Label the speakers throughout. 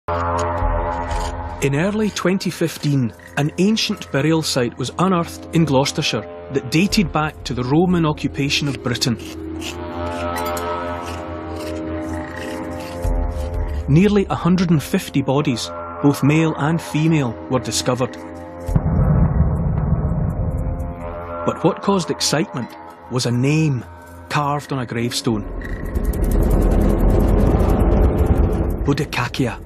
Speaker 1: In early 2015, an ancient burial site was unearthed in Gloucestershire that dated back to the Roman occupation of Britain. Nearly 150 bodies, both male and female, were discovered. But what caused excitement was a name carved on a gravestone. Boudicca.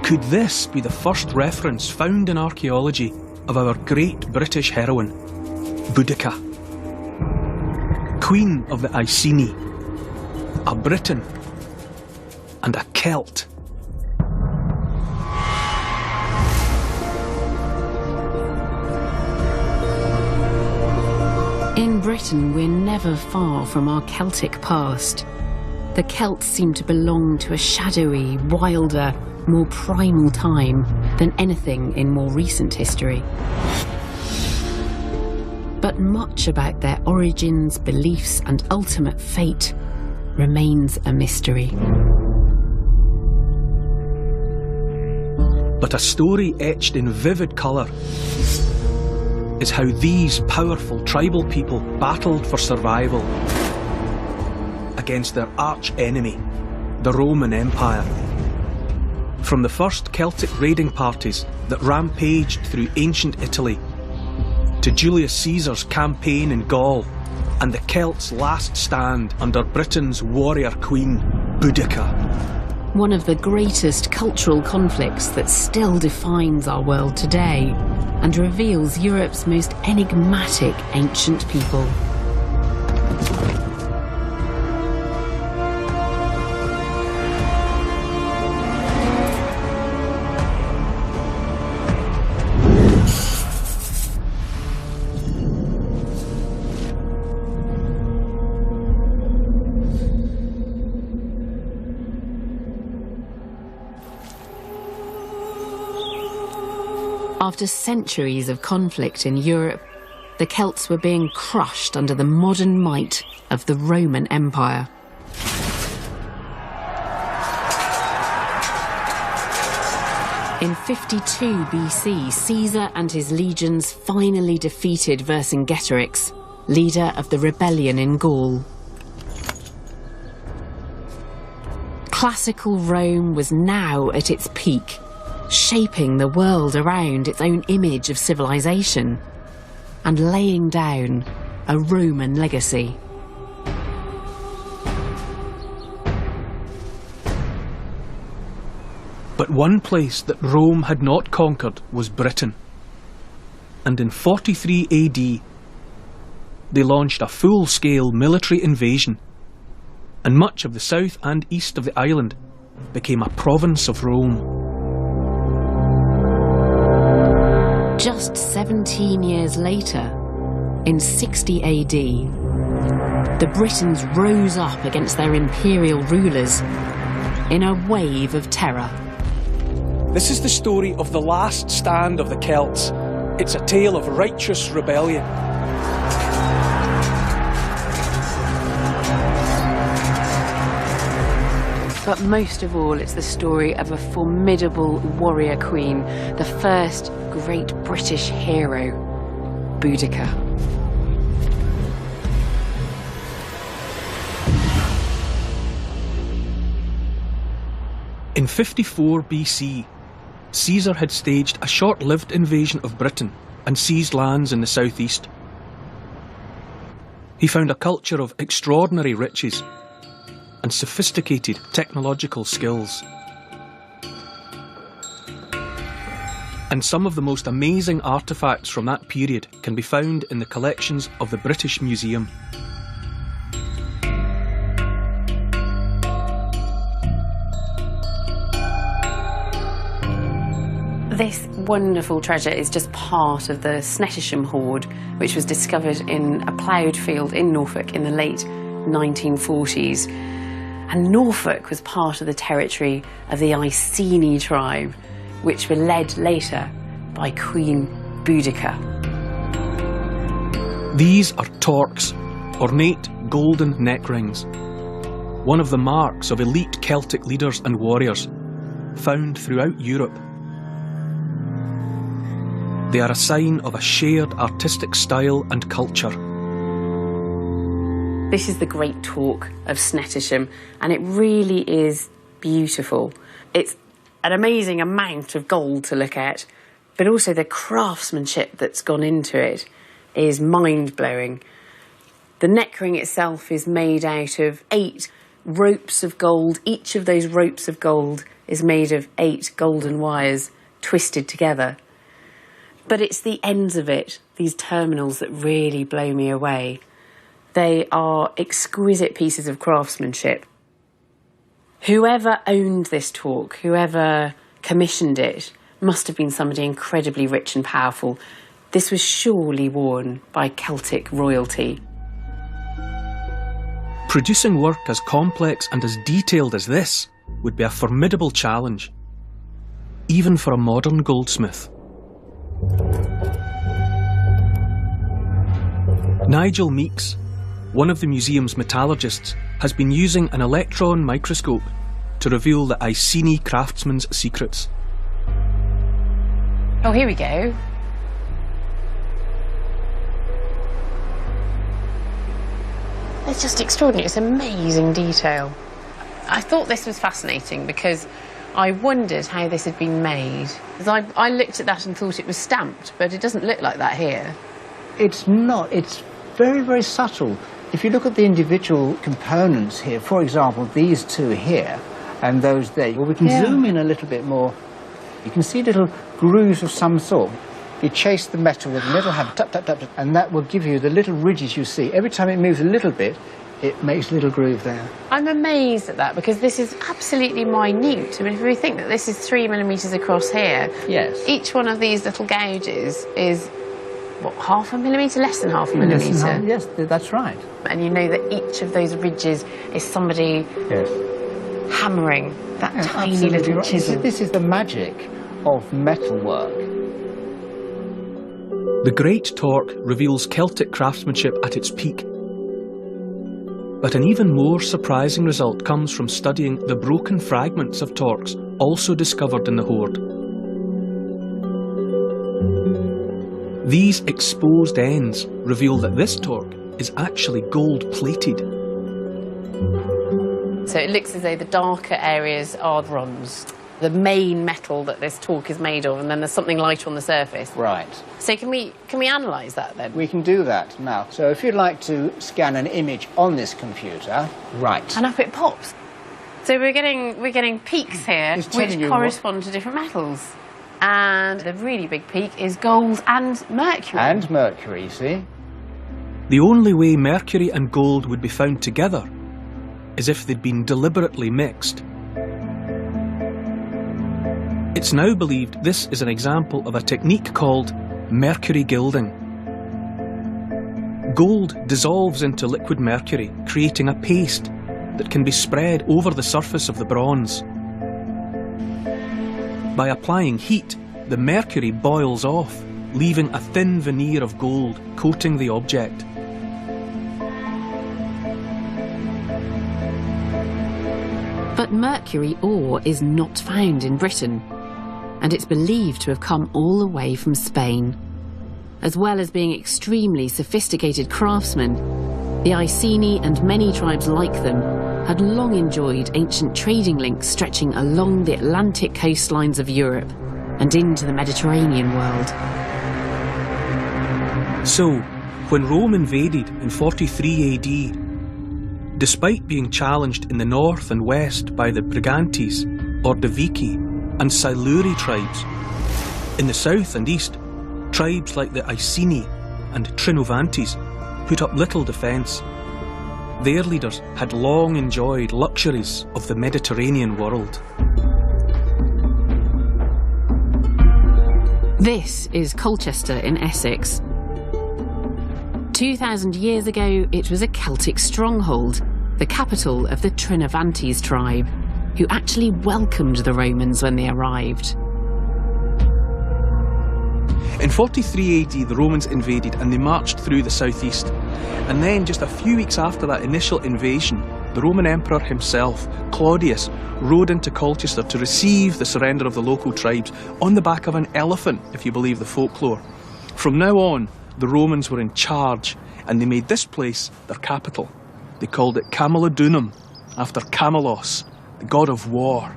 Speaker 1: Could this be the first reference found in archaeology of our great British heroine, Boudica, Queen of the Iceni, a Briton and a Celt?
Speaker 2: In Britain, we're never far from our Celtic past. The Celts seem to belong to a shadowy, wilder, more primal time than anything in more recent history. But much about their origins, beliefs, and ultimate fate remains a mystery.
Speaker 1: But a story etched in vivid colour is how these powerful tribal people battled for survival against their arch-enemy, the Roman Empire. From the first Celtic raiding parties that rampaged through ancient Italy, to Julius Caesar's campaign in Gaul, and the Celts' last stand under Britain's warrior queen, Boudica.
Speaker 2: One of the greatest cultural conflicts that still defines our world today and reveals Europe's most enigmatic ancient people. After centuries of conflict in Europe, the Celts were being crushed under the modern might of the Roman Empire. In 52 BC, Caesar and his legions finally defeated Vercingetorix, leader of the rebellion in Gaul. Classical Rome was now at its peak, shaping the world around its own image of civilization and laying down a Roman legacy.
Speaker 1: But one place that Rome had not conquered was Britain. And in 43 AD, they launched a full-scale military invasion, and much of the south and east of the island became a province of Rome.
Speaker 2: Just 17 years later, in 60 AD, the Britons rose up against their imperial rulers in a wave of terror.
Speaker 1: This is the story of the last stand of the Celts. It's a tale of righteous rebellion.
Speaker 2: But most of all, it's the story of a formidable warrior queen, the first great British hero, Boudica.
Speaker 1: In 54 BC, Caesar had staged a short-lived invasion of Britain and seized lands in the southeast. He found a culture of extraordinary riches and sophisticated technological skills. And some of the most amazing artefacts from that period can be found in the collections of the British Museum.
Speaker 2: This wonderful treasure is just part of the Snettisham hoard, which was discovered in a ploughed field in Norfolk in the late 1940s. And Norfolk was part of the territory of the Iceni tribe, which were led later by Queen Boudica.
Speaker 1: These are torques, ornate golden neck rings. one of the marks of elite Celtic leaders and warriors, found throughout Europe. They are a sign of a shared artistic style and culture.
Speaker 2: This is the great talk of Snettisham, and it really is beautiful. It's an amazing amount of gold to look at, but also the craftsmanship that's gone into it is mind-blowing. The neck ring itself is made out of 8 ropes of gold. Each of those ropes of gold is made of 8 golden wires twisted together. But it's the ends of it, these terminals, that really blow me away. They are exquisite pieces of craftsmanship. Whoever owned this talk, whoever commissioned it, must have been somebody incredibly rich and powerful. This was surely worn by Celtic royalty.
Speaker 1: Producing work as complex and as detailed as this would be a formidable challenge, even for a modern goldsmith. Nigel Meeks, one of the museum's metallurgists, has been using an electron microscope to reveal the Iceni craftsman's secrets.
Speaker 2: Oh, here we go. It's just extraordinary. It's amazing detail. I thought this was fascinating because I wondered how this had been made. Because I looked at that and thought it was stamped, but it doesn't look like that here.
Speaker 3: It's not. It's very, very subtle. If you look at the individual components here, for example, these two here and those there, well, we can zoom in a little bit more. You can see little grooves of some sort. You chase the metal with a little hand, tap, tap, tap, tap, and that will give you the little ridges you see. Every time it moves a little bit, it makes a little groove there.
Speaker 2: I'm amazed at that because this is absolutely minute. I mean, if we think that this is 3 millimetres across here,
Speaker 3: yes,
Speaker 2: each one of these little gouges is, what, half a millimetre? Less than half a millimetre?
Speaker 3: Yes, that's right.
Speaker 2: And you know that each of those ridges is somebody hammering that tiny little
Speaker 3: right.
Speaker 2: chisel.
Speaker 3: This is the magic of metalwork.
Speaker 1: The great torque reveals Celtic craftsmanship at its peak. But an even more surprising result comes from studying the broken fragments of torques also discovered in the hoard. These exposed ends reveal that this torque is actually gold-plated.
Speaker 2: So it looks as though the darker areas are bronze, the main metal that this torque is made of, and then there's something light on the surface.
Speaker 3: Right.
Speaker 2: So can we analyse that then?
Speaker 3: We can do that now. So if you'd like to scan an image on this computer, right.
Speaker 2: And up it pops. So we're getting peaks here which correspond to different metals. And the really big peak is gold and mercury.
Speaker 3: And mercury, see?
Speaker 1: The only way mercury and gold would be found together is if they'd been deliberately mixed. It's now believed this is an example of a technique called mercury gilding. Gold dissolves into liquid mercury, creating a paste that can be spread over the surface of the bronze. By applying heat, the mercury boils off, leaving a thin veneer of gold coating the object.
Speaker 2: But mercury ore is not found in Britain, and it's believed to have come all the way from Spain. As well as being extremely sophisticated craftsmen, the Iceni and many tribes like them had long enjoyed ancient trading links stretching along the Atlantic coastlines of Europe and into the Mediterranean world.
Speaker 1: So, when Rome invaded in 43 AD, despite being challenged in the north and west by the Brigantes, Ordoviki and Siluri tribes, in the south and east, tribes like the Iceni and Trinovantes put up little defence. Their leaders had long enjoyed luxuries of the Mediterranean world.
Speaker 2: This is Colchester in Essex. 2,000 years ago, it was a Celtic stronghold, the capital of the Trinovantes tribe, who actually welcomed the Romans when they arrived.
Speaker 1: In 43 AD, the Romans invaded and they marched through the southeast. And then, just a few weeks after that initial invasion, the Roman Emperor himself, Claudius, rode into Colchester to receive the surrender of the local tribes on the back of an elephant, if you believe the folklore. From now on, the Romans were in charge, and they made this place their capital. They called it Camulodunum, after Camelos, the god of war.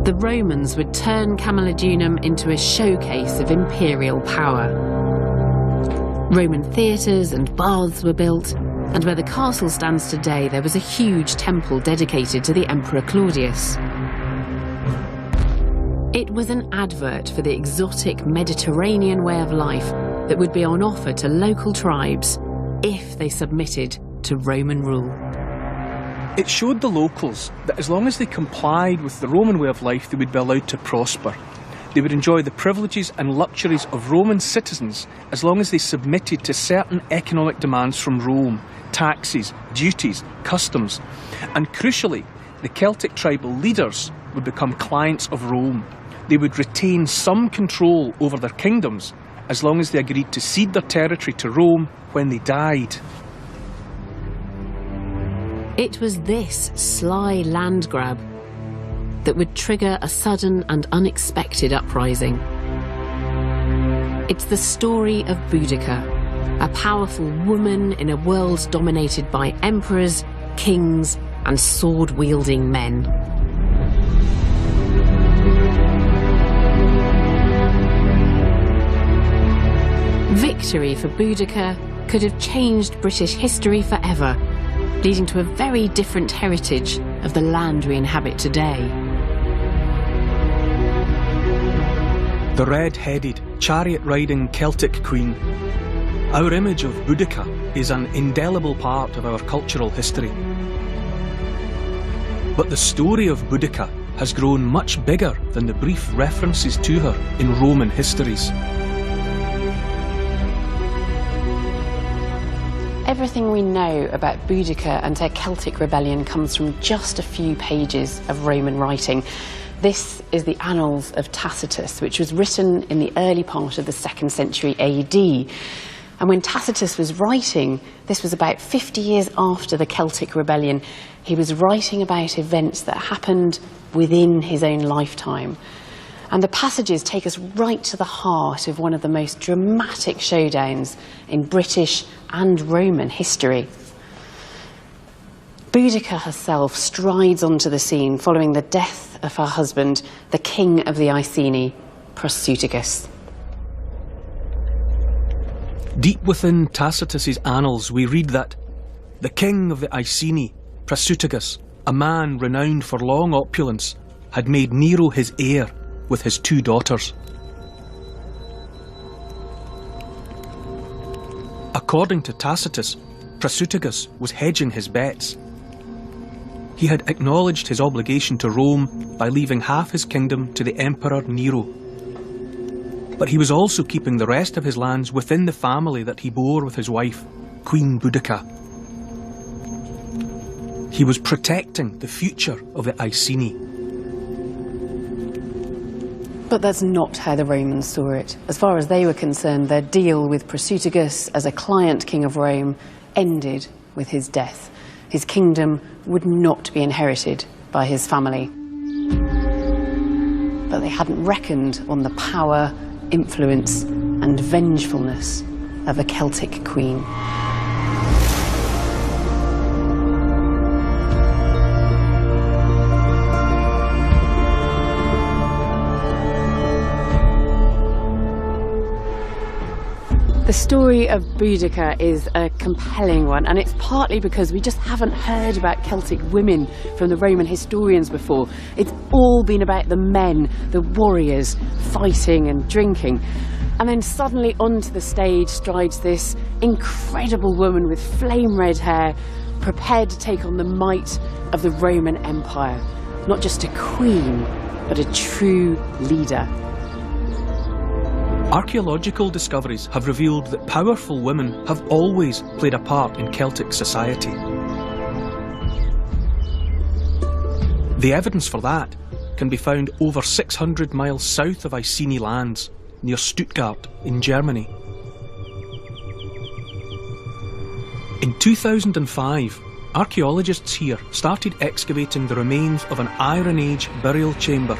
Speaker 2: The Romans would turn Camulodunum into a showcase of imperial power. Roman theatres and baths were built, and where the castle stands today, there was a huge temple dedicated to the Emperor Claudius. It was an advert for the exotic Mediterranean way of life that would be on offer to local tribes if they submitted to Roman rule.
Speaker 1: It showed the locals that as long as they complied with the Roman way of life, they would be allowed to prosper. They would enjoy the privileges and luxuries of Roman citizens as long as they submitted to certain economic demands from Rome, taxes, duties, customs. And crucially, the Celtic tribal leaders would become clients of Rome. They would retain some control over their kingdoms as long as they agreed to cede their territory to Rome when they died.
Speaker 2: It was this sly land grab that would trigger a sudden and unexpected uprising. It's the story of Boudica, a powerful woman in a world dominated by emperors, kings, and sword-wielding men. Victory for Boudica could have changed British history forever, leading to a very different heritage of the land we inhabit today.
Speaker 1: The red-headed, chariot-riding Celtic queen. Our image of Boudica is an indelible part of our cultural history. But the story of Boudica has grown much bigger than the brief references to her in Roman histories.
Speaker 2: Everything we know about Boudica and her Celtic rebellion comes from just a few pages of Roman writing. This is the Annals of Tacitus, which was written in the early part of the 2nd century AD. And when Tacitus was writing, this was about 50 years after the Celtic rebellion, he was writing about events that happened within his own lifetime. And the passages take us right to the heart of one of the most dramatic showdowns in British and Roman history. Boudica herself strides onto the scene following the death of her husband, the king of the Iceni, Prasutagus.
Speaker 1: Deep within Tacitus's annals, we read that the king of the Iceni, Prasutagus, a man renowned for long opulence, had made Nero his heir with his 2 daughters. According to Tacitus, Prasutagus was hedging his bets. He had acknowledged his obligation to Rome by leaving half his kingdom to the Emperor Nero. But he was also keeping the rest of his lands within the family that he bore with his wife, Queen Boudica. He was protecting the future of the Iceni.
Speaker 2: But that's not how the Romans saw it. As far as they were concerned, their deal with Prasutagus as a client king of Rome ended with his death. His kingdom would not be inherited by his family. But they hadn't reckoned on the power, influence, and vengefulness of a Celtic queen. The story of Boudica is a compelling one, and it's partly because we just haven't heard about Celtic women from the Roman historians before. It's all been about the men, the warriors, fighting and drinking. And then suddenly onto the stage strides this incredible woman with flame red hair, prepared to take on the might of the Roman Empire. Not just a queen, but a true leader.
Speaker 1: Archaeological discoveries have revealed that powerful women have always played a part in Celtic society. The evidence for that can be found over 600 miles south of Iceni lands, near Stuttgart in Germany. 2005, archaeologists here started excavating the remains of an Iron Age burial chamber.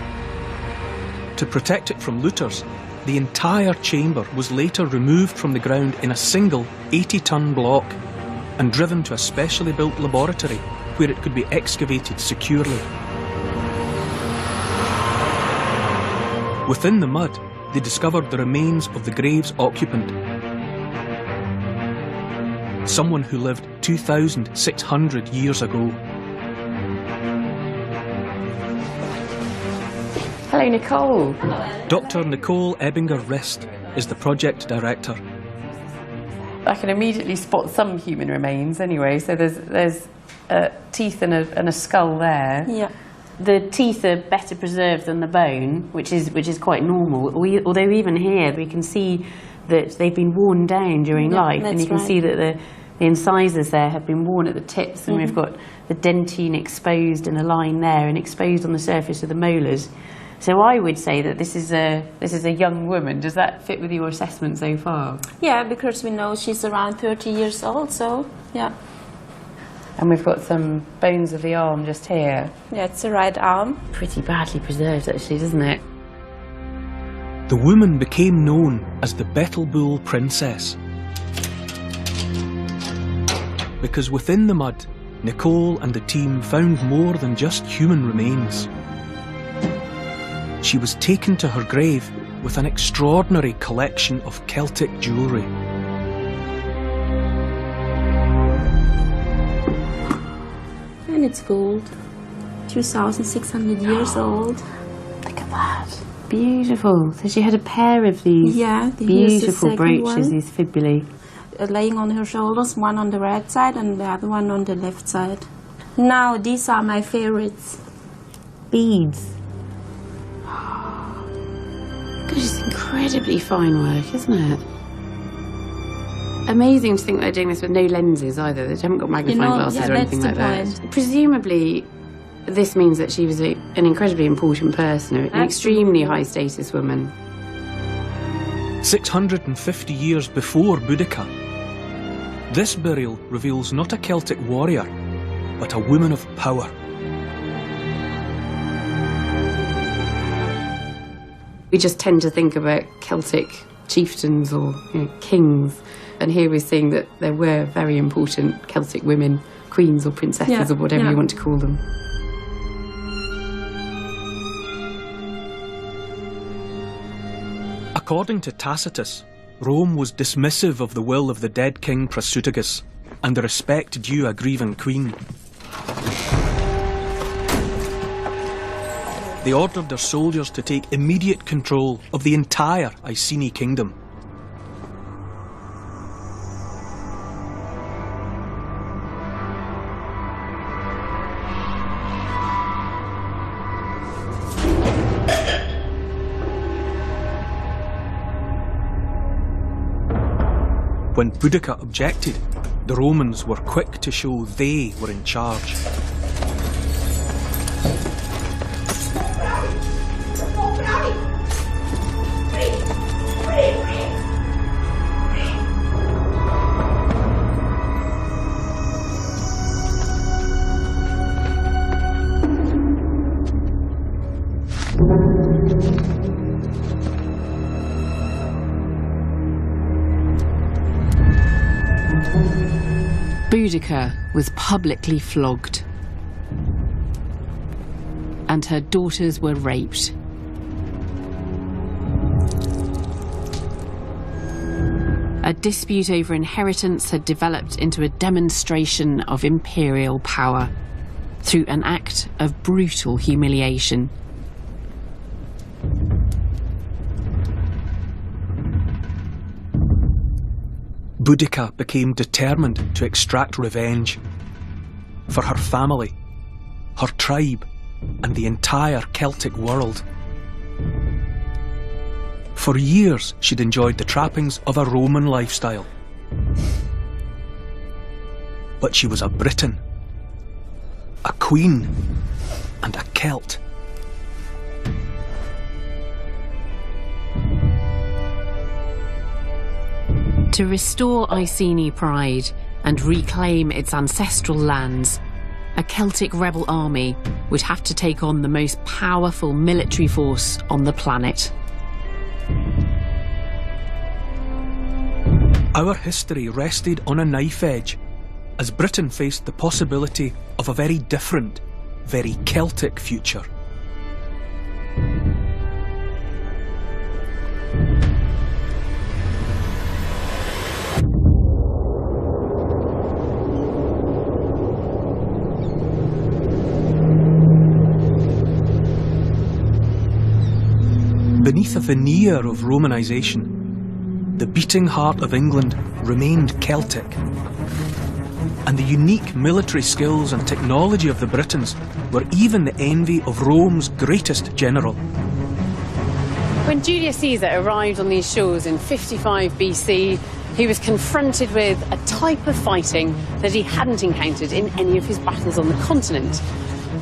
Speaker 1: To protect it from looters, the entire chamber was later removed from the ground in a single 80-ton block and driven to a specially built laboratory where it could be excavated securely. Within the mud, they discovered the remains of the grave's occupant, someone who lived 2,600 years ago.
Speaker 2: Hello, Nicole.
Speaker 1: Dr. Nicole Ebbinger-Rist is the project director.
Speaker 2: I can immediately spot some human remains anyway, so there's teeth and a skull there.
Speaker 4: Yeah.
Speaker 2: The teeth are better preserved than the bone, which is quite normal. Although even here we can see that they've been worn down during life, and you can see that the incisors there have been worn at the tips, and we've got the dentine exposed in a line there and exposed on the surface of the molars. So I would say that this is a young woman. Does that fit with your assessment so far?
Speaker 4: Yeah, because we know she's around 30 years old, so yeah.
Speaker 2: And we've got some bones of the arm just here.
Speaker 4: Yeah, it's the right arm.
Speaker 2: Pretty badly preserved actually, doesn't it?
Speaker 1: The woman became known as the Bethelboul Princess because within the mud, Nicole and the team found more than just human remains. She was taken to her grave with an extraordinary collection of Celtic jewellery.
Speaker 4: And it's gold. 2,600 years old.
Speaker 2: Look at that. Beautiful. So she had a pair of these beautiful brooches, these fibulae.
Speaker 4: Laying on her shoulders, one on the right side and the other one on the left side. Now, these are my favorites.
Speaker 2: Beads. Gosh, it's incredibly fine work, isn't it? Amazing to think they're doing this with no lenses either. They haven't got magnifying glasses or anything like that. Presumably, this means that she was an incredibly important person, an extremely high-status woman.
Speaker 1: 650 years before Boudica, this burial reveals not a Celtic warrior, but a woman of power.
Speaker 2: We just tend to think about Celtic chieftains or kings, and here we're seeing that there were very important Celtic women, queens or princesses or whatever you want to call them.
Speaker 1: According to Tacitus, Rome was dismissive of the will of the dead king Prasutagus and the respect due a grieving queen. They ordered their soldiers to take immediate control of the entire Iceni kingdom. When Boudica objected, the Romans were quick to show they were in charge.
Speaker 2: Boudica was publicly flogged, and her daughters were raped. A dispute over inheritance had developed into a demonstration of imperial power through an act of brutal humiliation.
Speaker 1: Boudica became determined to extract revenge for her family, her tribe, and the entire Celtic world. For years, she'd enjoyed the trappings of a Roman lifestyle. But she was a Briton, a queen, and a Celt.
Speaker 2: To restore Iceni pride and reclaim its ancestral lands, a Celtic rebel army would have to take on the most powerful military force on the planet.
Speaker 1: Our history rested on a knife edge as Britain faced the possibility of a very different, very Celtic future. Beneath a veneer of Romanisation, the beating heart of England remained Celtic. And the unique military skills and technology of the Britons were even the envy of Rome's greatest general.
Speaker 2: When Julius Caesar arrived on these shores in 55 BC, he was confronted with a type of fighting that he hadn't encountered in any of his battles on the continent.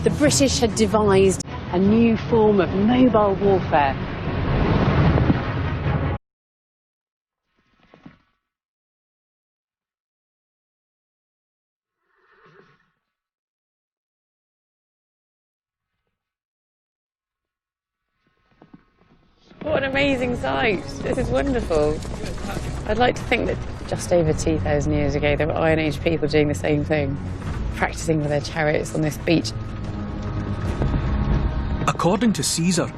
Speaker 2: The British had devised a new form of mobile warfare. What an amazing sight. This is wonderful. I'd like to think that just over 2,000 years ago there were Iron Age people doing the same thing, practising with their chariots on this beach.
Speaker 1: According to Caesar,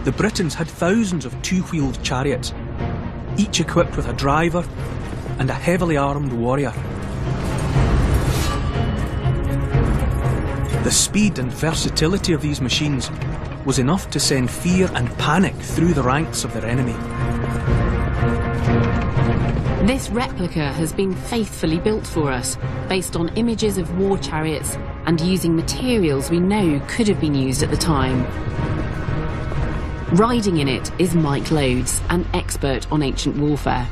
Speaker 1: the Britons had thousands of two-wheeled chariots, each equipped with a driver and a heavily armed warrior. The speed and versatility of these machines was enough to send fear and panic through the ranks of their enemy.
Speaker 2: This replica has been faithfully built for us, based on images of war chariots and using materials we know could have been used at the time. Riding in it is Mike Loades, an expert on ancient warfare.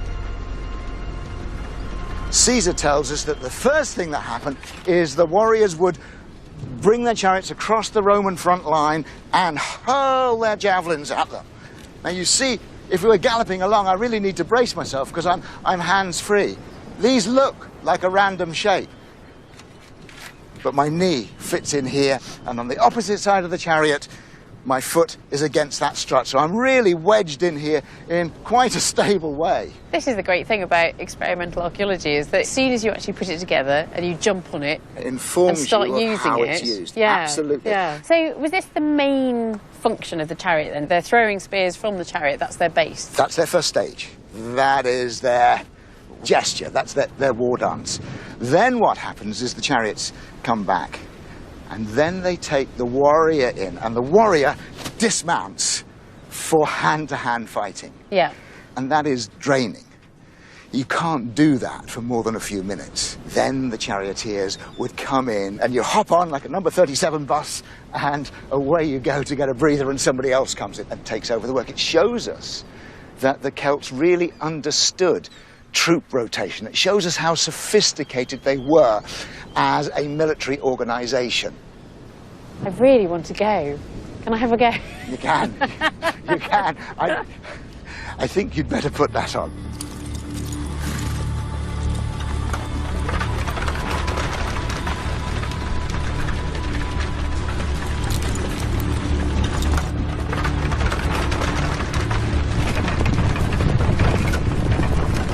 Speaker 5: Caesar tells us that the first thing that happened is the warriors would bring their chariots across the Roman front line and hurl their javelins at them. Now you see, if we were galloping along, I really need to brace myself because I'm hands-free. These look like a random shape, but my knee fits in here, and on the opposite side of the chariot, my foot is against that strut, so I'm really wedged in here in quite a stable way.
Speaker 2: This is the great thing about experimental archaeology, is that as soon as you actually put it together and you jump on it,
Speaker 5: it informs
Speaker 2: and start
Speaker 5: you of
Speaker 2: using
Speaker 5: how
Speaker 2: it,
Speaker 5: it's used.
Speaker 2: Yeah,
Speaker 5: absolutely.
Speaker 2: Yeah. So was this the main function of the chariot then? They're throwing spears from the chariot, that's their base?
Speaker 5: That's their first stage. That is their gesture, that's their war dance. Then what happens is the chariots come back, and then they take the warrior in, and the warrior dismounts for hand-to-hand fighting.
Speaker 2: Yeah.
Speaker 5: And that is draining. You can't do that for more than a few minutes. Then the charioteers would come in, and you hop on like a number 37 bus, and away you go to get a breather, and somebody else comes in and takes over the work. It shows us that the Celts really understood troop rotation. It shows us how sophisticated they were as a military organisation.
Speaker 2: I really want to go. Can I have a go?
Speaker 5: You can. You can. I think you'd better put that on.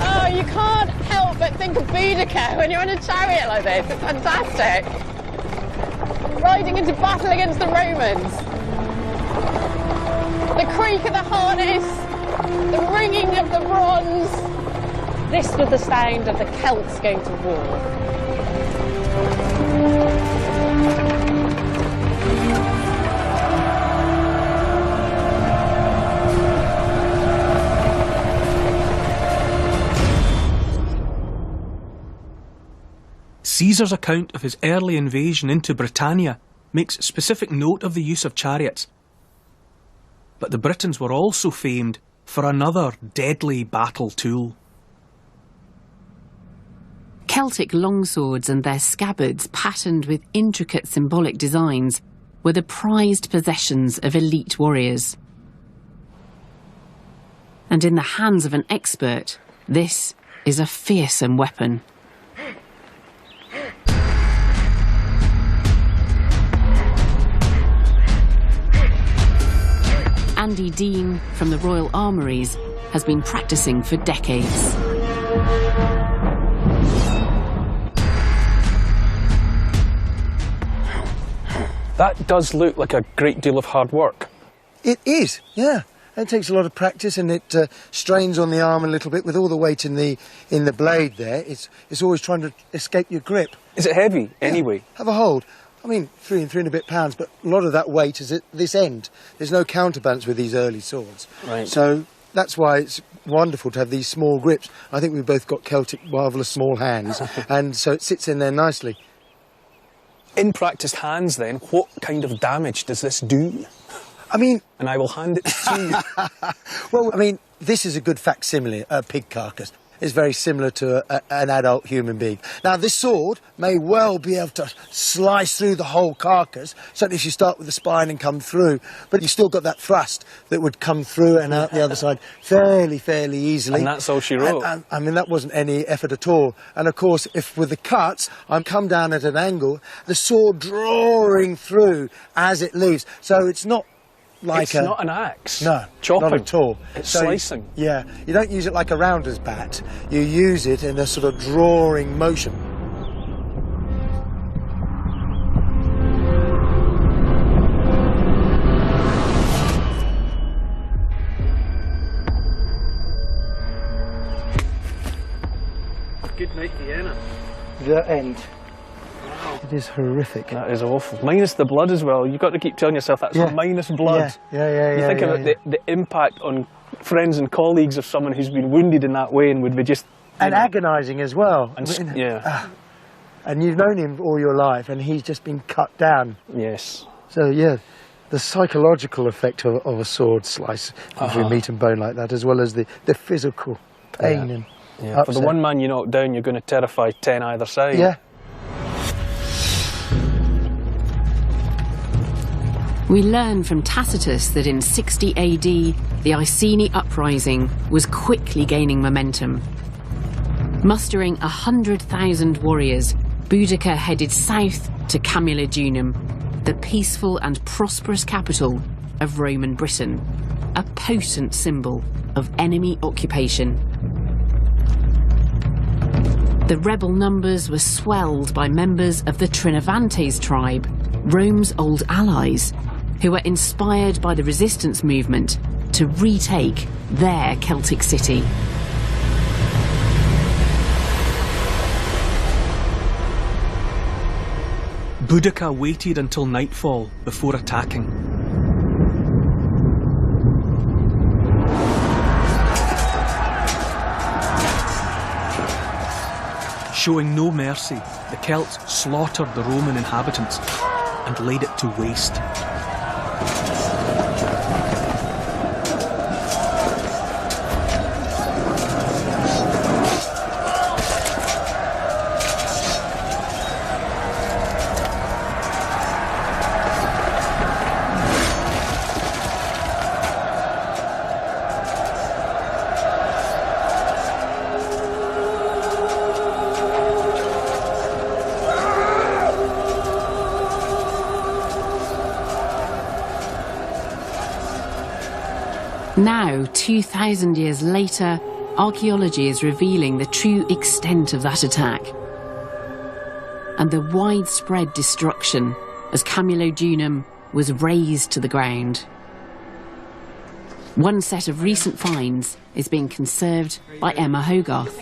Speaker 2: Oh, you can't help but think of Boudicca when you're on a chariot like this. It's fantastic. Riding into battle against the Romans. The creak of the harness, the ringing of the bronze. This was the sound of the Celts going to war.
Speaker 1: Caesar's account of his early invasion into Britannia makes specific note of the use of chariots. But the Britons were also famed for another deadly battle tool.
Speaker 2: Celtic longswords and their scabbards, patterned with intricate symbolic designs, were the prized possessions of elite warriors. And in the hands of an expert, this is a fearsome weapon. Andy Dean from the Royal Armouries has been practicing for decades.
Speaker 1: That does look like a great deal of hard work.
Speaker 6: It is, yeah. It takes a lot of practice, and it strains on the arm a little bit with all the weight in the blade there. It's always trying to escape your grip.
Speaker 1: Is it heavy, anyway?
Speaker 6: Yeah, have a hold. I mean, 3 and a bit pounds, but a lot of that weight is at this end. There's no counterbalance with these early swords.
Speaker 1: Right.
Speaker 6: So that's why it's wonderful to have these small grips. I think we've both got Celtic, marvellous small hands, and so it sits in there nicely.
Speaker 1: In practised hands, then, what kind of damage does this do?
Speaker 6: I mean...
Speaker 1: And I will hand it to you.
Speaker 6: Well, I mean, this is a good facsimile, a pig carcass. It's very similar to an adult human being. Now, this sword may well be able to slice through the whole carcass, certainly if you start with the spine and come through, but you've still got that thrust that would come through and out the other side fairly easily.
Speaker 1: And that's all she wrote.
Speaker 6: And, I mean, that wasn't any effort at all. And, of course, if with the cuts, I'm come down at an angle, the sword drawing through as it leaves. So it's not like
Speaker 1: it's not an axe.
Speaker 6: No,
Speaker 1: chopping.
Speaker 6: not at all.
Speaker 1: It's slicing.
Speaker 6: Yeah, you don't use it like a rounder's bat. You use it in a sort of drawing motion.
Speaker 1: Good night, Vienna.
Speaker 6: The end. It is horrific.
Speaker 1: That is awful. Minus the blood as well. You've got to keep telling yourself that's minus blood.
Speaker 6: Yeah.
Speaker 1: You think about the impact on friends and colleagues of someone who's been wounded in that way and would be just...
Speaker 6: And agonising as well.
Speaker 1: And,
Speaker 6: and you've known him all your life and he's just been cut down.
Speaker 1: Yes.
Speaker 6: So, yeah, the psychological effect of a sword slice through meat and bone like that, as well as the physical pain and upset.
Speaker 1: For the one man you knock down, you're going to terrify 10 either side.
Speaker 6: Yeah.
Speaker 2: We learn from Tacitus that in 60 AD, the Iceni uprising was quickly gaining momentum. Mustering 100,000 warriors, Boudicca headed south to Camulodunum, the peaceful and prosperous capital of Roman Britain, a potent symbol of enemy occupation. The rebel numbers were swelled by members of the Trinovantes tribe, Rome's old allies, who were inspired by the resistance movement to retake their Celtic city.
Speaker 1: Boudicca waited until nightfall before attacking. Showing no mercy, the Celts slaughtered the Roman inhabitants and laid it to waste.
Speaker 2: Now, 2,000 years later, archaeology is revealing the true extent of that attack and the widespread destruction as Camulodunum was razed to the ground. One set of recent finds is being conserved by Emma Hogarth.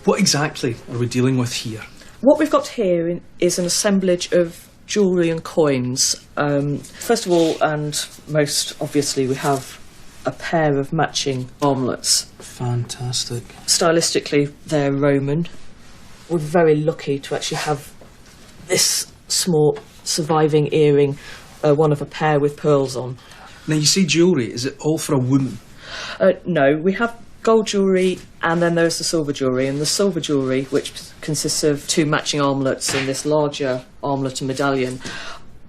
Speaker 1: What exactly are we dealing with here?
Speaker 7: What we've got here is an assemblage of jewellery and coins. First of all, and most obviously, we have a pair of matching armlets.
Speaker 1: Fantastic.
Speaker 7: Stylistically, they're Roman. We're very lucky to actually have this small surviving earring, one of a pair with pearls on.
Speaker 1: Now, you say jewellery, is it all for a woman?
Speaker 7: No, we have gold jewellery and then there's the silver jewellery. And the silver jewellery, which consists of 2 matching armlets and this larger armlet and medallion,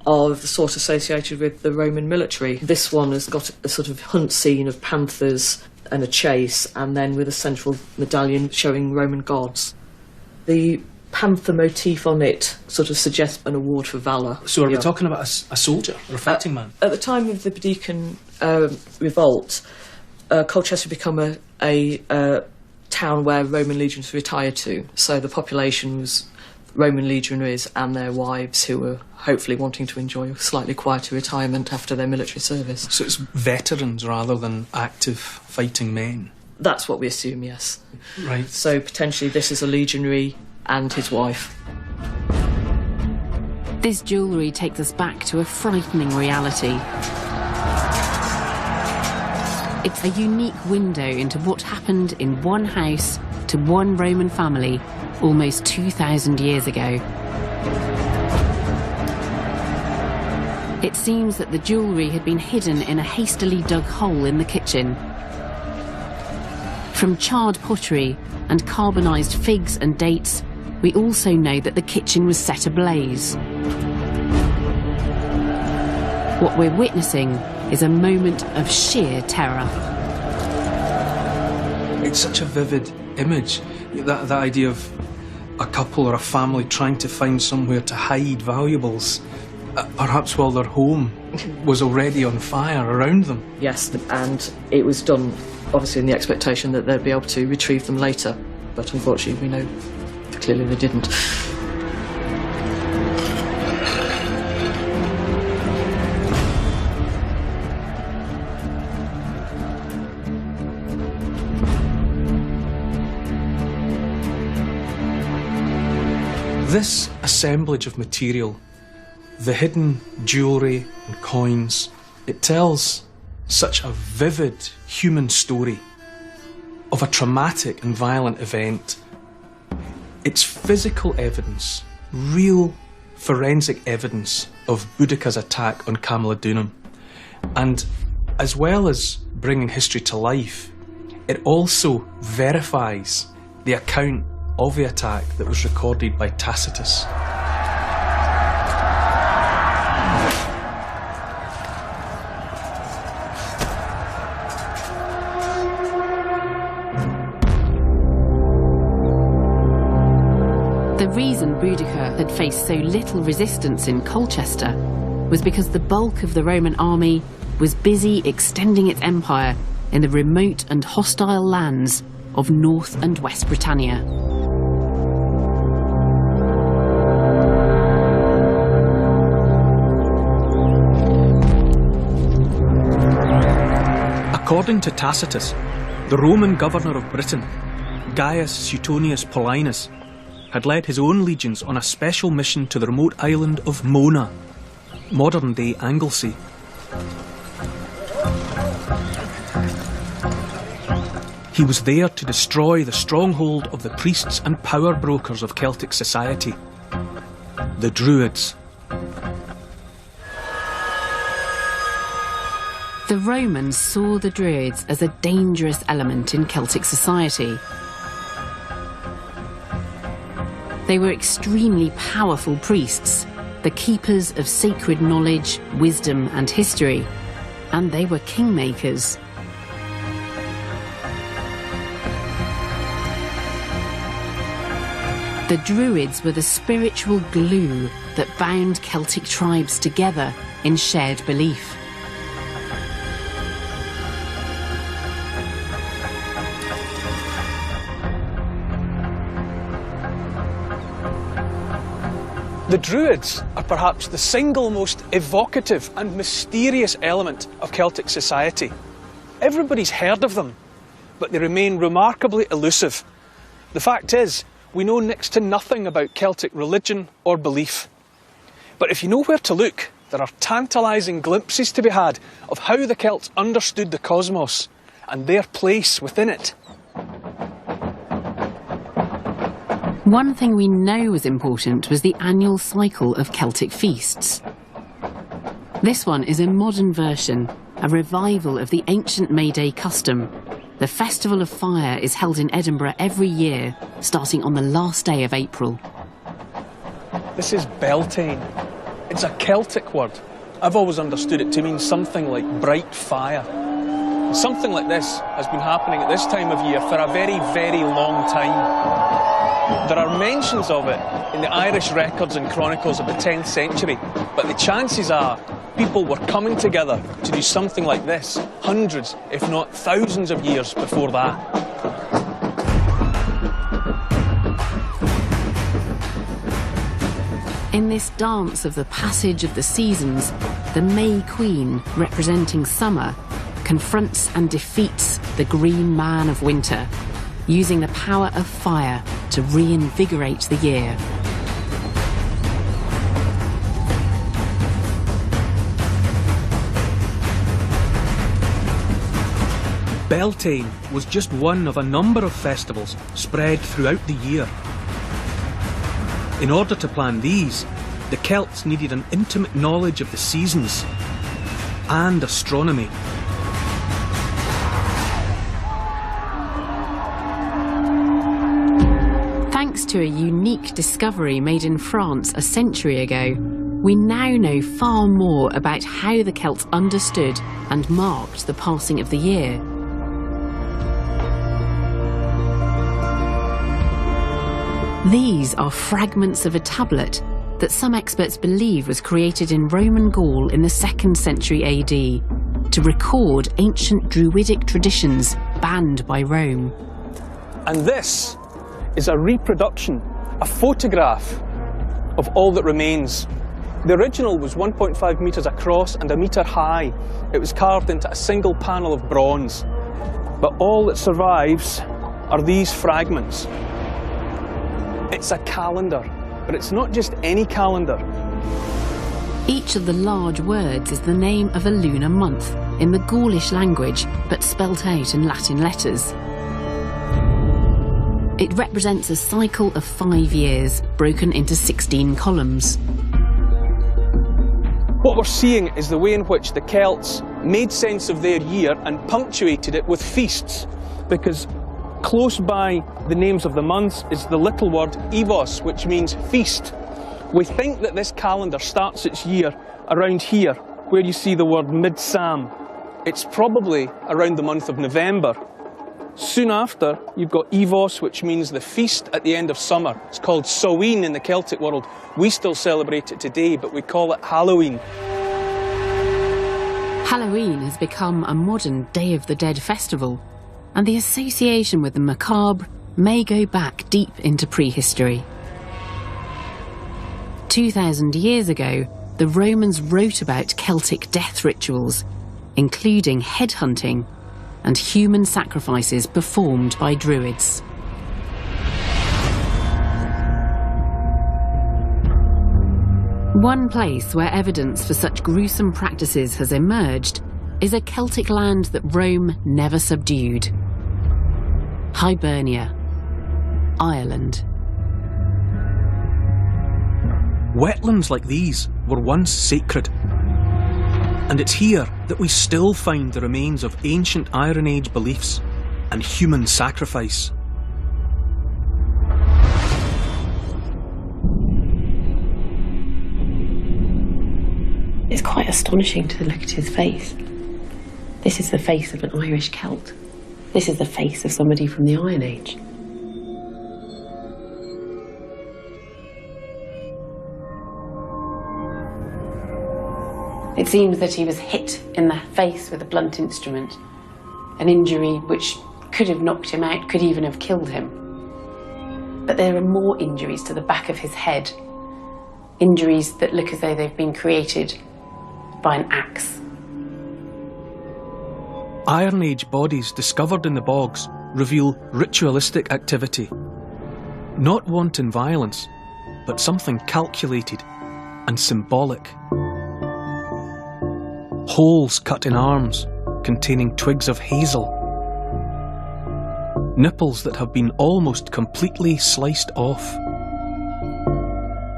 Speaker 7: are the sort associated with the Roman military. This one has got a sort of hunt scene of panthers and a chase, and then with a central medallion showing Roman gods. The panther motif on it sort of suggests an award for valour.
Speaker 1: So are we talking about a soldier or a fighting man?
Speaker 7: At the time of the Boudiccan revolt, Colchester had become a town where Roman legions retired to, so the population was Roman legionaries and their wives who were hopefully wanting to enjoy a slightly quieter retirement after their military service.
Speaker 1: So it's veterans rather than active fighting men?
Speaker 7: That's what we assume, yes.
Speaker 1: Right.
Speaker 7: So potentially this is a legionary and his wife.
Speaker 2: This jewellery takes us back to a frightening reality. It's a unique window into what happened in one house to one Roman family almost 2,000 years ago. It seems that the jewellery had been hidden in a hastily dug hole in the kitchen. From charred pottery and carbonised figs and dates, we also know that the kitchen was set ablaze. What we're witnessing is a moment of sheer terror.
Speaker 1: It's such a vivid image, that idea of a couple or a family trying to find somewhere to hide valuables, perhaps while their home was already on fire around them.
Speaker 7: Yes, and it was done obviously in the expectation that they'd be able to retrieve them later, but unfortunately we know clearly they didn't.
Speaker 1: This assemblage of material, the hidden jewellery and coins, it tells such a vivid human story of a traumatic and violent event. It's physical evidence, real forensic evidence of Boudica's attack on Camulodunum. And as well as bringing history to life, it also verifies the account of the attack that was recorded by Tacitus.
Speaker 2: The reason Boudica had faced so little resistance in Colchester was because the bulk of the Roman army was busy extending its empire in the remote and hostile lands of North and West Britannia.
Speaker 1: According to Tacitus, the Roman governor of Britain, Gaius Suetonius Paulinus, had led his own legions on a special mission to the remote island of Mona, modern-day Anglesey. He was there to destroy the stronghold of the priests and power brokers of Celtic society, the Druids.
Speaker 2: The Romans saw the Druids as a dangerous element in Celtic society. They were extremely powerful priests, the keepers of sacred knowledge, wisdom and history, and they were kingmakers. The Druids were the spiritual glue that bound Celtic tribes together in shared belief.
Speaker 1: The Druids are perhaps the single most evocative and mysterious element of Celtic society. Everybody's heard of them, but they remain remarkably elusive. The fact is, we know next to nothing about Celtic religion or belief. But if you know where to look, there are tantalising glimpses to be had of how the Celts understood the cosmos and their place within it.
Speaker 2: One thing we know was important was the annual cycle of Celtic feasts. This one is a modern version, a revival of the ancient May Day custom. The Festival of Fire is held in Edinburgh every year, starting on the last day of April.
Speaker 1: This is Beltane. It's a Celtic word. I've always understood it to mean something like bright fire. Something like this has been happening at this time of year for a very, very long time. There are mentions of it in the Irish records and chronicles of the 10th century, but the chances are people were coming together to do something like this hundreds, if not thousands of years before that.
Speaker 2: In this dance of the passage of the seasons, the May Queen, representing summer, confronts and defeats the Green Man of winter, using the power of fire to reinvigorate the year.
Speaker 1: Beltane was just one of a number of festivals spread throughout the year. In order to plan these, the Celts needed an intimate knowledge of the seasons and astronomy.
Speaker 2: Thanks to a unique discovery made in France a century ago, we now know far more about how the Celts understood and marked the passing of the year. These are fragments of a tablet that some experts believe was created in Roman Gaul in the 2nd century AD to record ancient Druidic traditions banned by Rome.
Speaker 1: And this is a reproduction, a photograph of all that remains. The original was 1.5 metres across and 1 metre high. It was carved into a single panel of bronze. But all that survives are these fragments. It's a calendar, but it's not just any calendar.
Speaker 2: Each of the large words is the name of a lunar month in the Gaulish language, but spelt out in Latin letters. It represents a cycle of 5 years, broken into 16 columns.
Speaker 1: What we're seeing is the way in which the Celts made sense of their year and punctuated it with feasts, because close by the names of the months is the little word Evos, which means feast. We think that this calendar starts its year around here, where you see the word Mid-Sam. It's probably around the month of November. Soon after, you've got Evos, which means the feast at the end of summer. It's called Samhain in the Celtic world. We still celebrate it today, but we call it Halloween.
Speaker 2: Halloween has become a modern Day of the Dead festival, and the association with the macabre may go back deep into prehistory. 2,000 years ago, the Romans wrote about Celtic death rituals, including headhunting and human sacrifices performed by druids. One place where evidence for such gruesome practices has emerged is a Celtic land that Rome never subdued. Hibernia, Ireland.
Speaker 1: Wetlands like these were once sacred. And it's here that we still find the remains of ancient Iron Age beliefs and human sacrifice.
Speaker 2: It's quite astonishing to look at his face. This is the face of an Irish Celt. This is the face of somebody from the Iron Age. It seems that he was hit in the face with a blunt instrument, an injury which could have knocked him out, could even have killed him. But there are more injuries to the back of his head, injuries that look as though they've been created by an axe.
Speaker 1: Iron Age bodies discovered in the bogs reveal ritualistic activity. Not wanton violence, but something calculated and symbolic. Holes cut in arms containing twigs of hazel. Nipples that have been almost completely sliced off.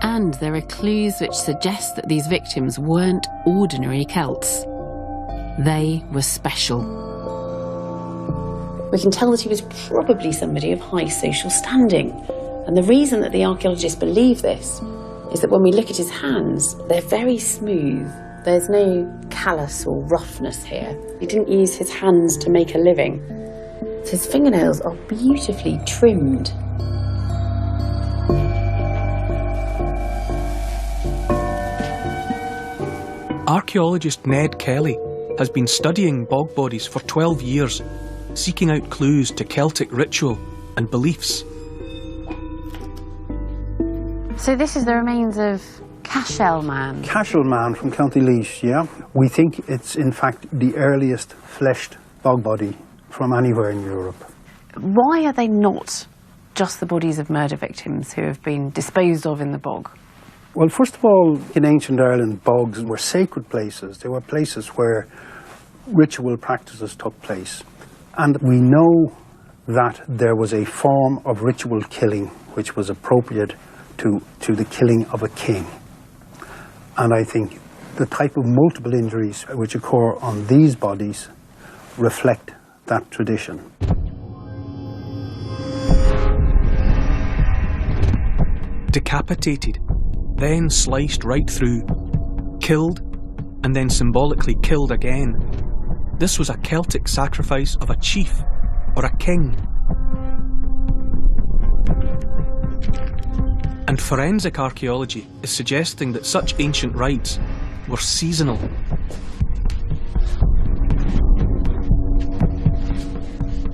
Speaker 2: And there are clues which suggest that these victims weren't ordinary Celts. They were special. We can tell that he was probably somebody of high social standing. And the reason that the archaeologists believe this is that when we look at his hands, they're very smooth. There's no callus or roughness here. He didn't use his hands to make a living. His fingernails are beautifully trimmed.
Speaker 1: Archaeologist Ned Kelly has been studying bog bodies for 12 years, seeking out clues to Celtic ritual and beliefs.
Speaker 2: So this is the remains of Cashel Man.
Speaker 8: Cashel Man from County Laois, yeah. We think it's in fact the earliest fleshed bog body from anywhere in Europe.
Speaker 2: Why are they not just the bodies of murder victims who have been disposed of in the bog?
Speaker 8: Well, first of all, in ancient Ireland, bogs were sacred places. They were places where ritual practices took place. And we know that there was a form of ritual killing which was appropriate to the killing of a king. And I think the type of multiple injuries which occur on these bodies reflect that tradition.
Speaker 1: Decapitated, then sliced right through, killed, and then symbolically killed again. This was a Celtic sacrifice of a chief or a king. And forensic archaeology is suggesting that such ancient rites were seasonal.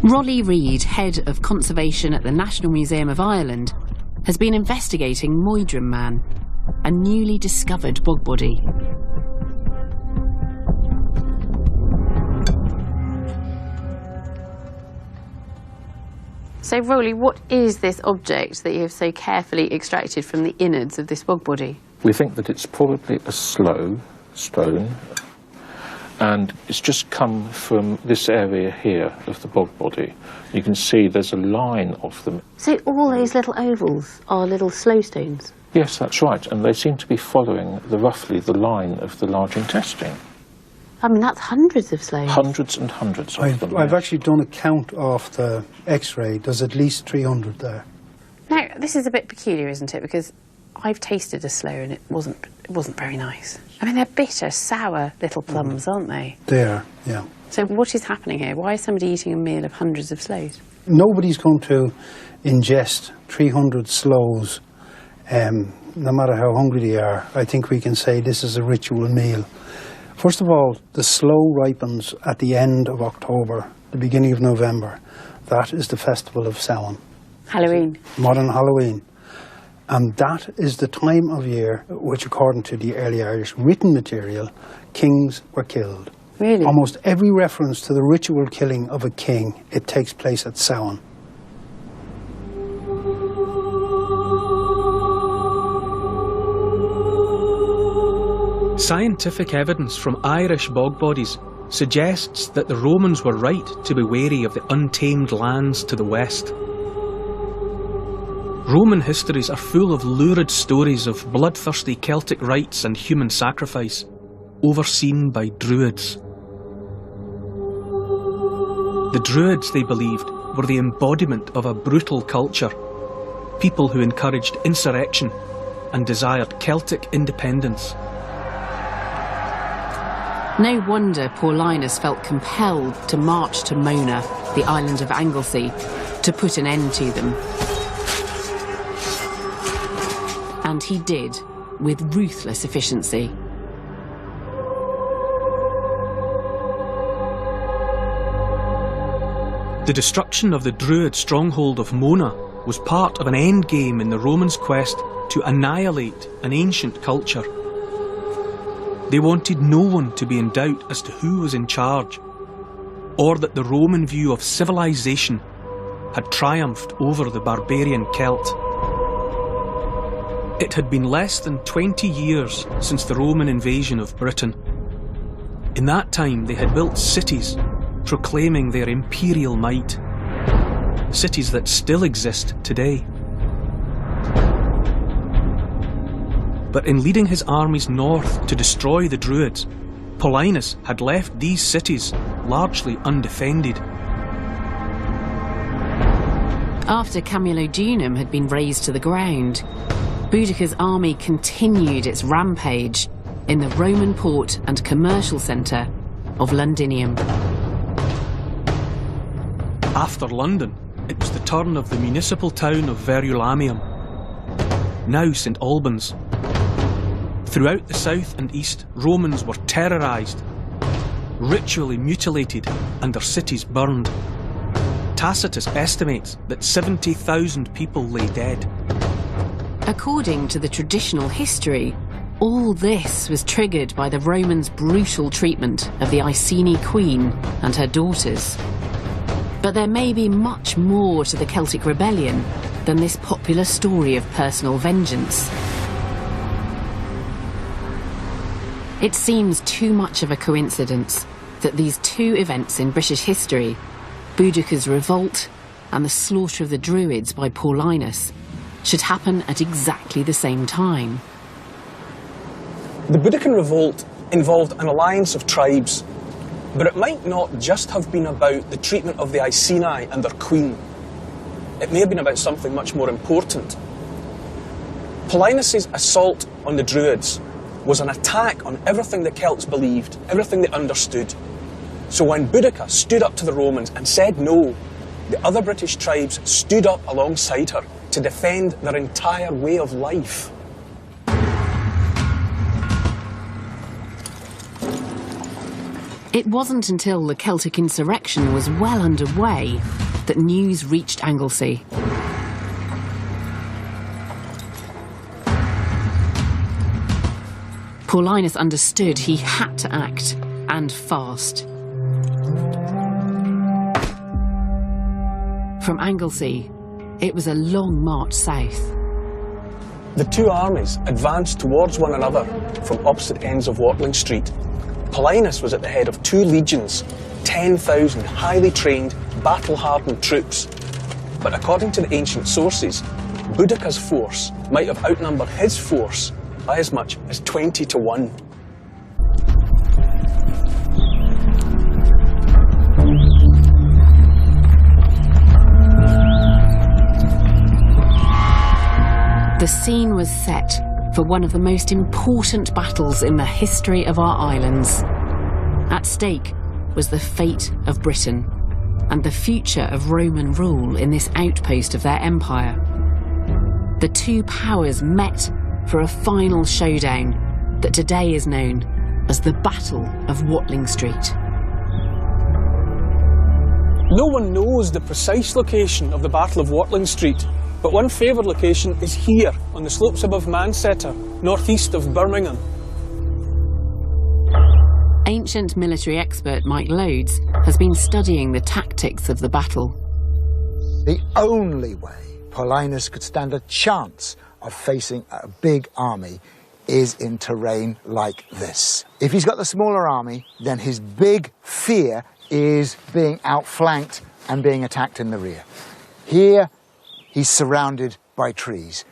Speaker 2: Rolly Reid, head of conservation at the National Museum of Ireland, has been investigating Moydrum Man, a newly discovered bog body. So, Rolly, what is this object that you have so carefully extracted from the innards of this bog body?
Speaker 9: We think that it's probably a sloe stone, and it's just come from this area here of the bog body. You can see there's a line of them.
Speaker 2: So all those little ovals are little sloe stones?
Speaker 9: Yes, that's right, and they seem to be following roughly the line of the large intestine.
Speaker 2: I mean, that's hundreds of sloes.
Speaker 9: Hundreds and hundreds of them.
Speaker 8: I've actually done a count of the X-ray. There's at least 300 there.
Speaker 2: Now, this is a bit peculiar, isn't it? Because I've tasted a sloe and it wasn't very nice. I mean, they're bitter, sour little plums, aren't they?
Speaker 8: They are, yeah.
Speaker 2: So what is happening here? Why is somebody eating a meal of hundreds of sloes?
Speaker 8: Nobody's going to ingest 300 sloes, no matter how hungry they are. I think we can say this is a ritual meal. First of all, the sloe ripens at the end of October, the beginning of November. That is the festival of Samhain.
Speaker 2: Halloween.
Speaker 8: Modern Halloween. And that is the time of year which, according to the early Irish written material, kings were killed.
Speaker 2: Really?
Speaker 8: Almost every reference to the ritual killing of a king, it takes place at Samhain.
Speaker 1: Scientific evidence from Irish bog bodies suggests that the Romans were right to be wary of the untamed lands to the west. Roman histories are full of lurid stories of bloodthirsty Celtic rites and human sacrifice, overseen by Druids. The Druids, they believed, were the embodiment of a brutal culture, people who encouraged insurrection and desired Celtic independence.
Speaker 2: No wonder Paulinus felt compelled to march to Mona, the island of Anglesey, to put an end to them. And he did, with ruthless efficiency.
Speaker 1: The destruction of the Druid stronghold of Mona was part of an endgame in the Romans' quest to annihilate an ancient culture. They wanted no one to be in doubt as to who was in charge, or that the Roman view of civilization had triumphed over the barbarian Celt. It had been less than 20 years since the Roman invasion of Britain. In that time, they had built cities proclaiming their imperial might, cities that still exist today. But in leading his armies north to destroy the Druids, Paulinus had left these cities largely undefended.
Speaker 2: After Camulodunum had been razed to the ground, Boudicca's army continued its rampage in the Roman port and commercial centre of Londinium.
Speaker 1: After London, it was the turn of the municipal town of Verulamium, now St Albans. Throughout the south and east, Romans were terrorised, ritually mutilated, and their cities burned. Tacitus estimates that 70,000 people lay dead.
Speaker 2: According to the traditional history, all this was triggered by the Romans' brutal treatment of the Iceni queen and her daughters. But there may be much more to the Celtic rebellion than this popular story of personal vengeance. It seems too much of a coincidence that these two events in British history, Boudicca's revolt and the slaughter of the Druids by Paulinus, should happen at exactly the same time.
Speaker 10: The Boudiccan revolt involved an alliance of tribes, but it might not just have been about the treatment of the Iceni and their queen. It may have been about something much more important. Paulinus' assault on the Druids was an attack on everything the Celts believed, everything they understood. So when Boudicca stood up to the Romans and said no, the other British tribes stood up alongside her to defend their entire way of life.
Speaker 2: It wasn't until the Celtic insurrection was well underway that news reached Anglesey. Paulinus understood he had to act, and fast. From Anglesey, it was a long march south.
Speaker 10: The two armies advanced towards one another from opposite ends of Watling Street. Paulinus was at the head of 2 legions, 10,000 highly trained, battle-hardened troops. But according to the ancient sources, Boudicca's force might have outnumbered his force by as much as 20 to 1.
Speaker 2: The scene was set for one of the most important battles in the history of our islands. At stake was the fate of Britain and the future of Roman rule in this outpost of their empire. The two powers met for a final showdown that today is known as the Battle of Watling Street.
Speaker 10: No one knows the precise location of the Battle of Watling Street, but one favoured location is here, on the slopes above Manchester, northeast of Birmingham.
Speaker 2: Ancient military expert Mike Loades has been studying the tactics of the battle.
Speaker 5: The only way Paulinus could stand a chance of facing a big army is in terrain like this. If he's got the smaller army, then his big fear is being outflanked and being attacked in the rear. Here, he's surrounded by trees.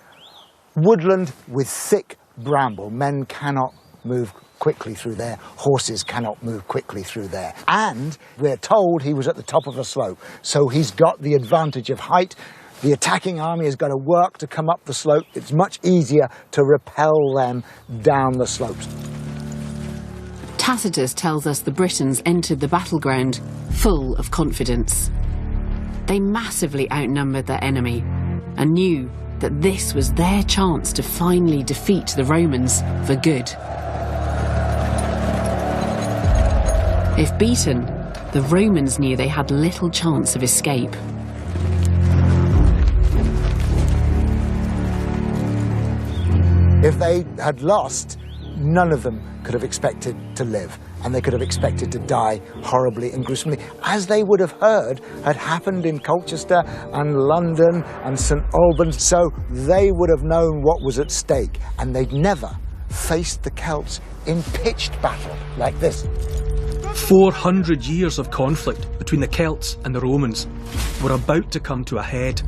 Speaker 5: Woodland with thick bramble. Men cannot move quickly through there. Horses cannot move quickly through there. And we're told he was at the top of a slope, so he's got the advantage of height. The attacking army has got to work to come up the slope. It's much easier to repel them down the slopes.
Speaker 2: Tacitus tells us the Britons entered the battleground full of confidence. They massively outnumbered their enemy and knew that this was their chance to finally defeat the Romans for good. If beaten, the Romans knew they had little chance of escape.
Speaker 5: If they had lost, none of them could have expected to live, and they could have expected to die horribly and gruesomely, as they would have heard had happened in Colchester and London and St Albans. So they would have known what was at stake, and they'd never faced the Celts in pitched battle like this.
Speaker 1: 400 years of conflict between the Celts and the Romans were about to come to a head.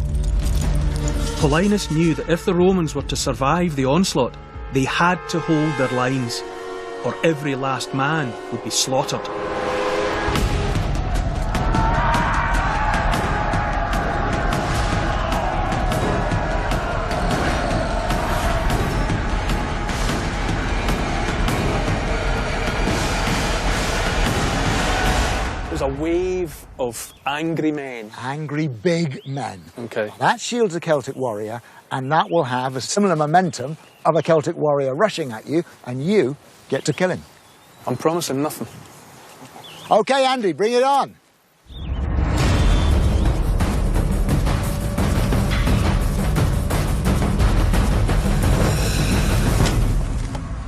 Speaker 1: Paulinus knew that if the Romans were to survive the onslaught, they had to hold their lines, or every last man would be slaughtered.
Speaker 10: There's a wave of angry men.
Speaker 5: Angry big men.
Speaker 10: Okay.
Speaker 5: That shields a Celtic warrior, and that will have a similar momentum of a Celtic warrior rushing at you, and you get to kill him.
Speaker 10: I'm promising nothing.
Speaker 5: OK, Andy, bring it on.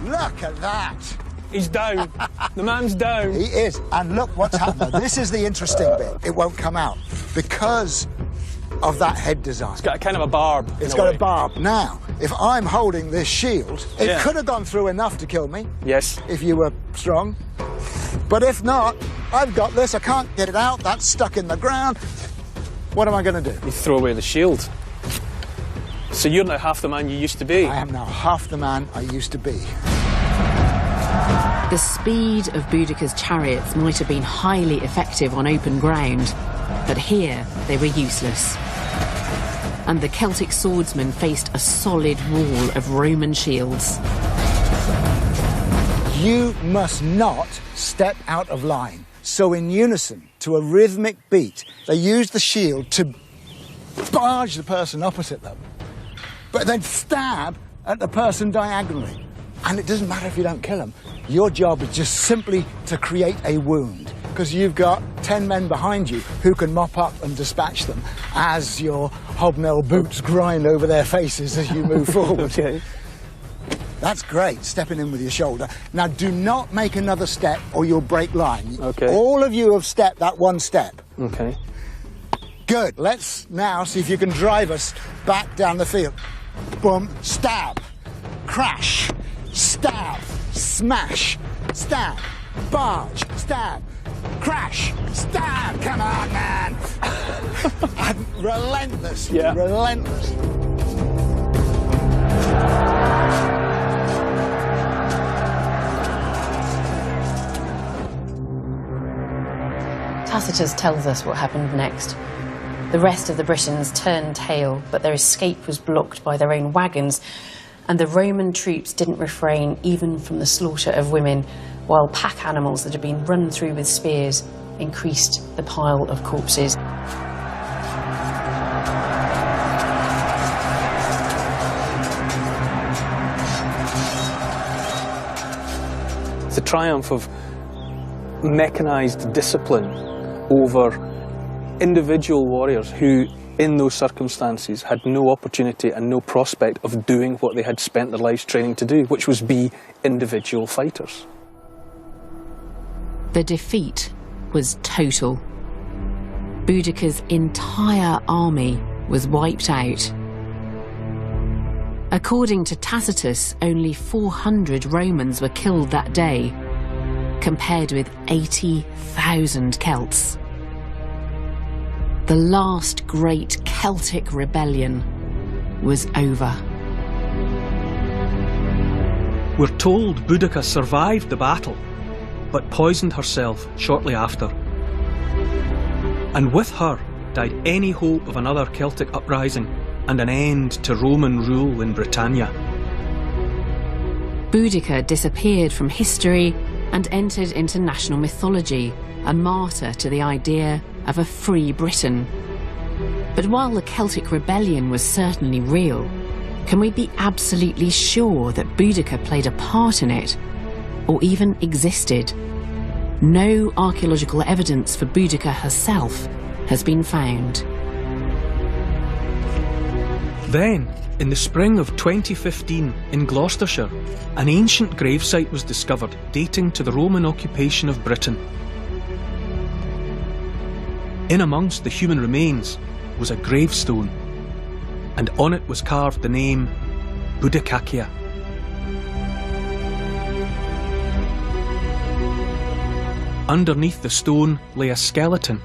Speaker 5: Look at that.
Speaker 10: He's down. The man's down.
Speaker 5: He is. And look what's happened. This is the interesting bit. It won't come out because of that head design.
Speaker 10: It's got a kind of a barb.
Speaker 5: It's got a barb. Now, if I'm holding this shield, it could have gone through enough to kill me.
Speaker 10: Yes.
Speaker 5: If you were strong. But if not, I've got this. I can't get it out. That's stuck in the ground. What am I going to do?
Speaker 10: You throw away the shield. So you're now half the man you used to be.
Speaker 5: I am now half the man I used to be.
Speaker 2: The speed of Boudicca's chariots might have been highly effective on open ground, but here they were useless. And the Celtic swordsmen faced a solid wall of Roman shields.
Speaker 5: You must not step out of line. So in unison, to a rhythmic beat, they used the shield to barge the person opposite them, but then stab at the person diagonally. And it doesn't matter if you don't kill them. Your job is just simply to create a wound, because you've got 10 men behind you who can mop up and dispatch them as your hobnail boots grind over their faces as you move forward.
Speaker 10: Okay.
Speaker 5: That's great, stepping in with your shoulder. Now, do not make another step or you'll break line.
Speaker 10: Okay.
Speaker 5: All of you have stepped that one step.
Speaker 10: Okay.
Speaker 5: Good. Let's now see if you can drive us back down the field. Boom, stab, crash, stab, smash, stab, barge, stab, crash, stab. Come on, man. And relentless, relentless.
Speaker 2: Tacitus tells us what happened next. The rest of the Britons turned tail, but their escape was blocked by their own wagons, and the Roman troops didn't refrain even from the slaughter of women, while pack animals that had been run through with spears increased the pile of corpses.
Speaker 10: It's the triumph of mechanised discipline over individual warriors who, in those circumstances, had no opportunity and no prospect of doing what they had spent their lives training to do, which was be individual fighters.
Speaker 2: The defeat was total. Boudicca's entire army was wiped out. According to Tacitus, only 400 Romans were killed that day, compared with 80,000 Celts. The last great Celtic rebellion was over.
Speaker 1: We're told Boudicca survived the battle, but poisoned herself shortly after. And with her died any hope of another Celtic uprising and an end to Roman rule in Britannia.
Speaker 2: Boudicca disappeared from history and entered into national mythology, a martyr to the idea of a free Britain. But while the Celtic rebellion was certainly real, can we be absolutely sure that Boudicca played a part in it, or even existed? No archaeological evidence for Boudicca herself has been found.
Speaker 1: Then, in the spring of 2015, in Gloucestershire, an ancient gravesite was discovered dating to the Roman occupation of Britain. In amongst the human remains was a gravestone, and on it was carved the name Boudiccacia. Underneath the stone lay a skeleton.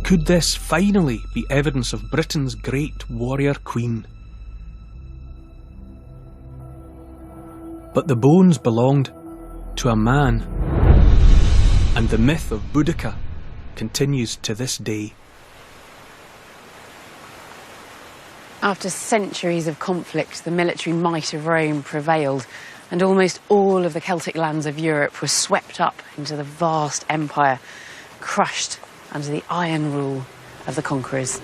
Speaker 1: Could this finally be evidence of Britain's great warrior queen? But the bones belonged to a man, and the myth of Boudicca continues to this day.
Speaker 2: After centuries of conflict, the military might of Rome prevailed, and almost all of the Celtic lands of Europe were swept up into the vast empire, crushed under the iron rule of the conquerors.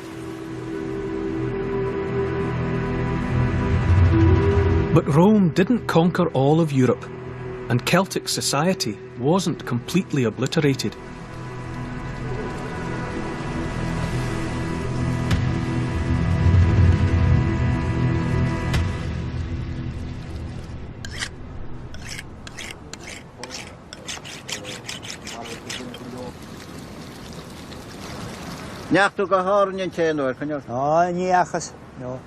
Speaker 1: But Rome didn't conquer all of Europe, and Celtic society wasn't completely obliterated.
Speaker 3: Neach tú go háir an téanúir chuneir? Á, níachas, nó.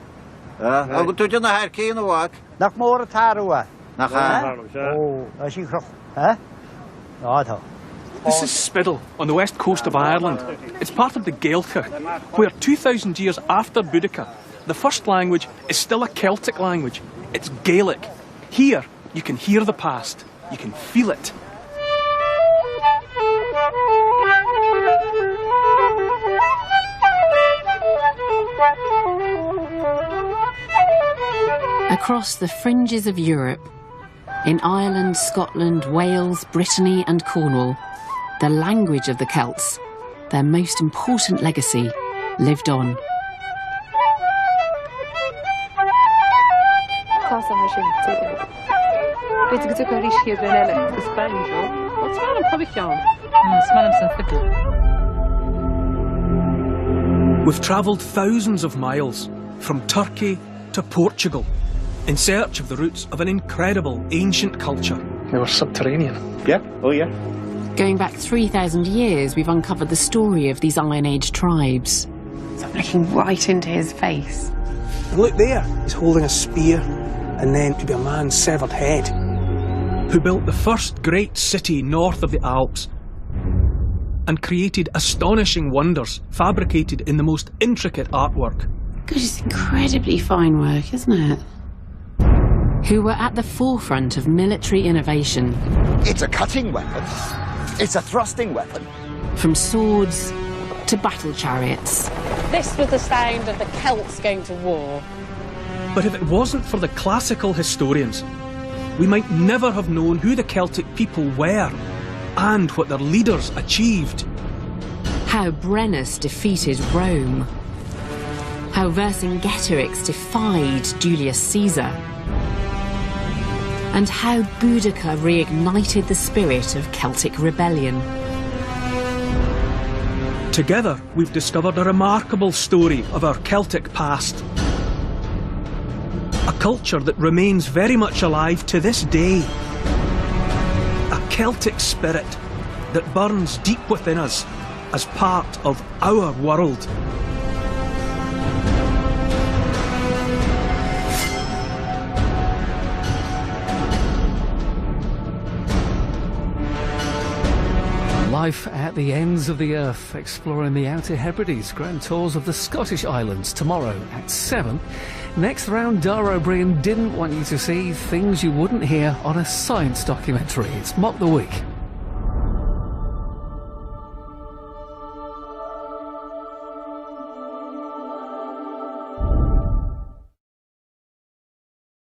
Speaker 3: Agus tú na hair cían bhhaig? Nach mór a tarúa. Nach ó, a sí croch. Tá.
Speaker 1: This is Spiddle, on the west coast of Ireland. It's part of the Gaeltacht, where 2,000 years after Boudica, the first language is still a Celtic language. It's Gaelic. Here, you can hear the past. You can feel it.
Speaker 2: Across the fringes of Europe, in Ireland, Scotland, Wales, Brittany and Cornwall, the language of the Celts, their most important legacy, lived on.
Speaker 1: We've travelled thousands of miles, from Turkey to Portugal, in search of the roots of an incredible ancient culture.
Speaker 10: They were subterranean.
Speaker 3: Yeah, oh yeah.
Speaker 2: Going back 3,000 years, we've uncovered the story of these Iron Age tribes. So I'm looking right into his face.
Speaker 10: And look there, he's holding a spear, and then to be a man's severed head.
Speaker 1: Who built the first great city north of the Alps and created astonishing wonders fabricated in the most intricate artwork.
Speaker 2: God, it's incredibly fine work, isn't it? Who were at the forefront of military innovation.
Speaker 5: It's a cutting weapon. It's a thrusting weapon.
Speaker 2: From swords to battle chariots.
Speaker 11: This was the sound of the Celts going to war.
Speaker 1: But if it wasn't for the classical historians, we might never have known who the Celtic people were and what their leaders achieved.
Speaker 2: How Brennus defeated Rome. How Vercingetorix defied Julius Caesar. And how Boudica reignited the spirit of Celtic rebellion.
Speaker 1: Together, we've discovered a remarkable story of our Celtic past. A culture that remains very much alive to this day. A Celtic spirit that burns deep within us as part of our world.
Speaker 12: Life at the ends of the earth, exploring the Outer Hebrides, grand tours of the Scottish Islands tomorrow at 7. Next round, Dara O'Brien didn't want you to see things you wouldn't hear on a science documentary. It's Mock the Week.